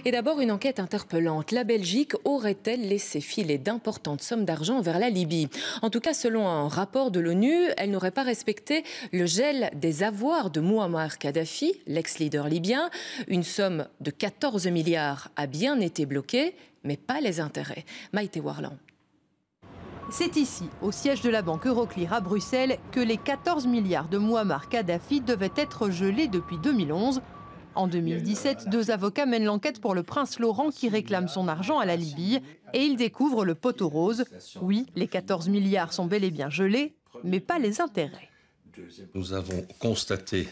Et d'abord, une enquête interpellante. La Belgique aurait-elle laissé filer d'importantes sommes d'argent vers la Libye? En tout cas, selon un rapport de l'ONU, elle n'aurait pas respecté le gel des avoirs de Mouammar Kadhafi, l'ex-leader libyen. Une somme de 14 milliards a bien été bloquée, mais pas les intérêts. Maïté Warlan. C'est ici, au siège de la banque Euroclear à Bruxelles, que les 14 milliards de Mouammar Kadhafi devaient être gelés depuis 2011. En 2017, 2 avocats mènent l'enquête pour le prince Laurent qui réclame son argent à la Libye. Et ils découvrent le poteau rose. Oui, les 14 milliards sont bel et bien gelés, mais pas les intérêts. Nous avons constaté,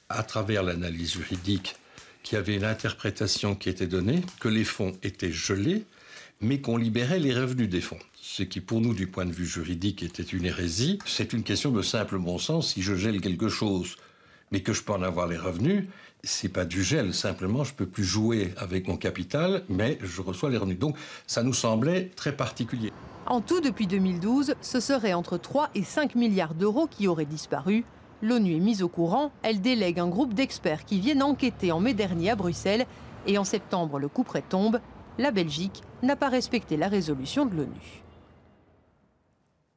à travers l'analyse juridique, qu'il y avait une interprétation qui était donnée, que les fonds étaient gelés, mais qu'on libérait les revenus des fonds. Ce qui, pour nous, du point de vue juridique, était une hérésie. C'est une question de simple bon sens. Si je gèle quelque chose, mais que je peux en avoir les revenus, c'est pas du gel. Simplement, je peux plus jouer avec mon capital, mais je reçois les revenus. Donc, ça nous semblait très particulier. En tout, depuis 2012, ce serait entre 3 et 5 milliards d'euros qui auraient disparu. L'ONU est mise au courant. Elle délègue un groupe d'experts qui viennent enquêter en mai dernier à Bruxelles. Et en septembre, le coup près tombe. La Belgique n'a pas respecté la résolution de l'ONU.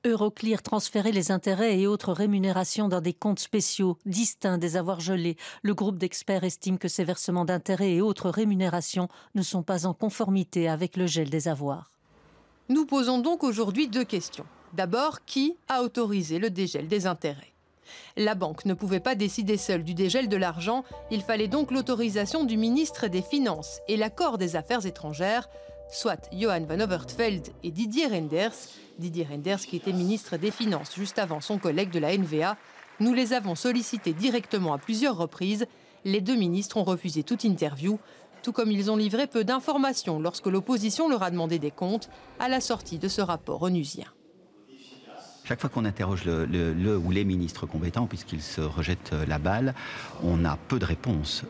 Euroclear transférait les intérêts et autres rémunérations dans des comptes spéciaux, distincts des avoirs gelés. Le groupe d'experts estime que ces versements d'intérêts et autres rémunérations ne sont pas en conformité avec le gel des avoirs. Nous posons donc aujourd'hui 2 questions. D'abord, qui a autorisé le dégel des intérêts? La banque ne pouvait pas décider seule du dégel de l'argent. Il fallait donc l'autorisation du ministre des Finances et l'accord des Affaires étrangères, soit Johan van Overtveld et Didier Reynders. Didier Reynders qui était ministre des Finances juste avant son collègue de la N-VA. Nous les avons sollicités directement à plusieurs reprises. Les 2 ministres ont refusé toute interview, tout comme ils ont livré peu d'informations lorsque l'opposition leur a demandé des comptes à la sortie de ce rapport onusien. Chaque fois qu'on interroge le ou les ministres compétents, puisqu'ils se rejettent la balle, on a peu de réponses.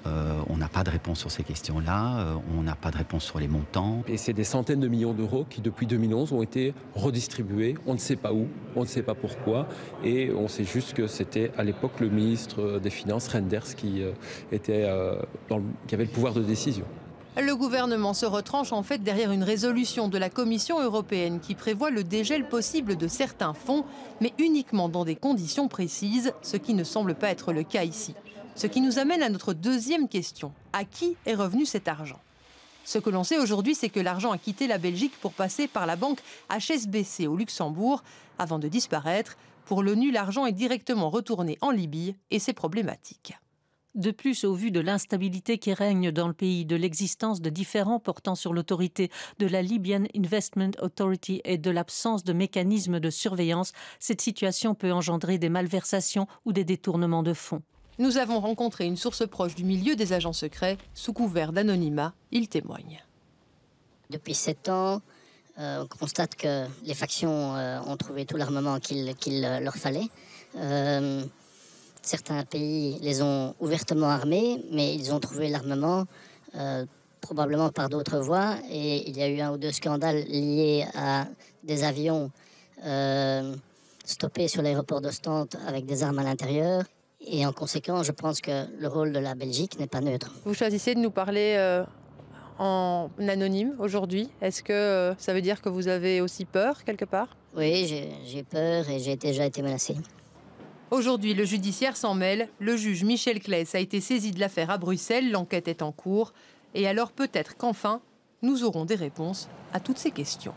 On n'a pas de réponse sur ces questions-là, on n'a pas de réponse sur les montants. Et c'est des centaines de millions d'euros qui, depuis 2011, ont été redistribués. On ne sait pas où, on ne sait pas pourquoi. Et on sait juste que c'était à l'époque le ministre des Finances, Reynders, qui avait le pouvoir de décision. Le gouvernement se retranche en fait derrière une résolution de la Commission européenne qui prévoit le dégel possible de certains fonds, mais uniquement dans des conditions précises, ce qui ne semble pas être le cas ici. Ce qui nous amène à notre deuxième question. À qui est revenu cet argent? Ce que l'on sait aujourd'hui, c'est que l'argent a quitté la Belgique pour passer par la banque HSBC au Luxembourg avant de disparaître. Pour l'ONU, l'argent est directement retourné en Libye et c'est problématique. De plus, au vu de l'instabilité qui règne dans le pays, de l'existence de différends portant sur l'autorité de la Libyan Investment Authority et de l'absence de mécanismes de surveillance, cette situation peut engendrer des malversations ou des détournements de fonds. Nous avons rencontré une source proche du milieu des agents secrets. Sous couvert d'anonymat, il témoigne. Depuis 7 ans, on constate que les factions ont trouvé tout l'armement qu'il leur fallait. Certains pays les ont ouvertement armés, mais ils ont trouvé l'armement probablement par d'autres voies. Et il y a eu 1 ou 2 scandales liés à des avions stoppés sur l'aéroport d'Ostende avec des armes à l'intérieur. Et en conséquence, je pense que le rôle de la Belgique n'est pas neutre. Vous choisissez de nous parler en anonyme aujourd'hui. Est-ce que ça veut dire que vous avez aussi peur quelque part? Oui, j'ai peur et j'ai déjà été menacé. Aujourd'hui, le judiciaire s'en mêle. Le juge Michel Claes a été saisi de l'affaire à Bruxelles. L'enquête est en cours. Et alors peut-être qu'enfin, nous aurons des réponses à toutes ces questions.